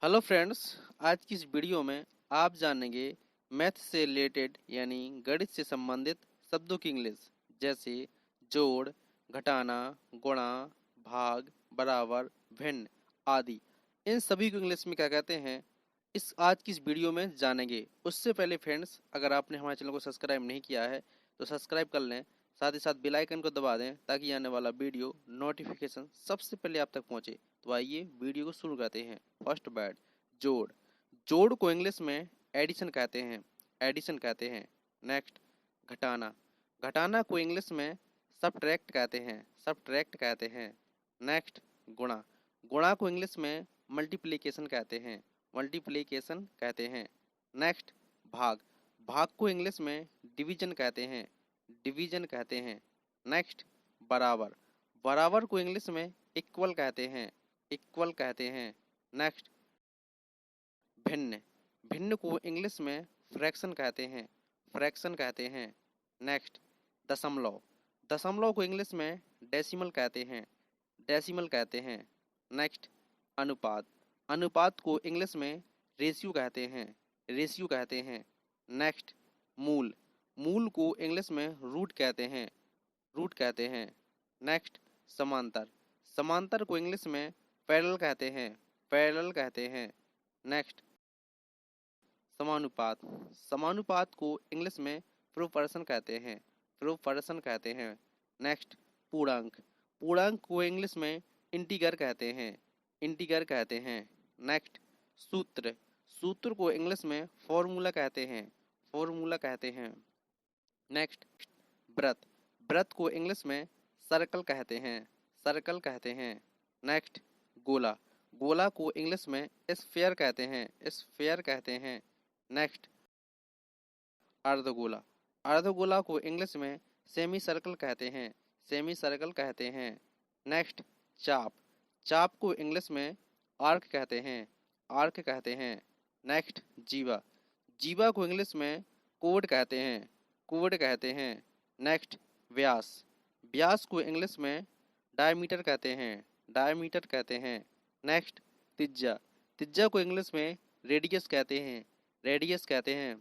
Hello friends, आज की इस वीडियो में आप जानेंगे मैथ से रिलेटेड यानी गणित से संबंधित शब्दों की इंग्लिश, जैसे जोड़, घटाना, गुणा, भाग, बराबर, भिन्न आदि। इन सभी को इंग्लिश में क्या कहते हैं, इस आज की इस वीडियो में जानेंगे। उससे पहले फ्रेंड्स, अगर आपने हमारे चैनल को सब्सक्राइब नहीं किया है तो सब्सक्राइब कर लें, साथ ही साथ बेल आइकन को दबा दें ताकि आने वाला वीडियो नोटिफिकेशन सबसे पहले आप तक पहुंचे। तो आइए वीडियो को शुरू करते हैं। फर्स्ट बैड, जोड़। जोड़ को इंग्लिश में एडिशन कहते हैं, एडिशन कहते हैं। नेक्स्ट, घटाना। घटाना को इंग्लिश में सबट्रैक्ट कहते हैं, सबट्रैक्ट कहते हैं। नेक्स्ट, गुणा। गुणा को इंग्लिश में मल्टीप्लिकेशन कहते हैं, मल्टीप्लिकेशन कहते हैं। नेक्स्ट, भाग। भाग को इंग्लिश में डिवीजन कहते हैं, डिवीजन कहते हैं। नेक्स्ट, बराबर। बराबर को इंग्लिश में इक्वल कहते हैं, इक्वल कहते हैं। नेक्स्ट, भिन्न। भिन्न को इंग्लिश में फ्रैक्शन कहते हैं, फ्रैक्शन कहते हैं। नेक्स्ट, दशमलव। दशमलव को इंग्लिश में डेसिमल कहते हैं, डेसिमल कहते हैं। नेक्स्ट, अनुपात। अनुपात को इंग्लिश में रेशियो कहते हैं, रेशियो कहते हैं। नेक्स्ट, मूल। मूल को इंग्लिश में रूट कहते हैं, रूट कहते हैं। नेक्स्ट, समांतर। समांतर को इंग्लिश में पैरेलल कहते हैं, पैरेलल कहते हैं। नेक्स्ट, समानुपात। समानुपात को इंग्लिश में प्रोपोर्शन कहते हैं, प्रोपोर्शन कहते हैं। नेक्स्ट, पूर्णांक। पूर्णांक को इंग्लिश में इंटीगर कहते हैं, इंटीगर कहते हैं। नेक्स्ट, सूत्र। सूत्र को इंग्लिश में फॉर्मूला कहते हैं, फॉर्मूला कहते हैं। नेक्स्ट, व्रत। व्रत को इंग्लिश में सर्कल कहते हैं, सर्कल कहते हैं। नेक्स्ट, गोला। गोला को इंग्लिश में स्फीयर कहते हैं, स्फीयर कहते हैं। नेक्स्ट, अर्धगोला। अर्धगोला को इंग्लिश में सेमी सर्कल कहते हैं, सेमी सर्कल कहते हैं। नेक्स्ट, चाप। चाप को इंग्लिश में आर्क कहते हैं, आर्क कहते हैं। नेक्स्ट, जीवा। जीवा को इंग्लिश में कोड कहते हैं, कोड कहते हैं। नेक्स्ट, व्यास। व्यास को इंग्लिश में डायमीटर कहते हैं, डायमीटर कहते हैं। नेक्स्ट, त्रिज्या। त्रिज्या को इंग्लिश में रेडियस कहते हैं, रेडियस कहते हैं।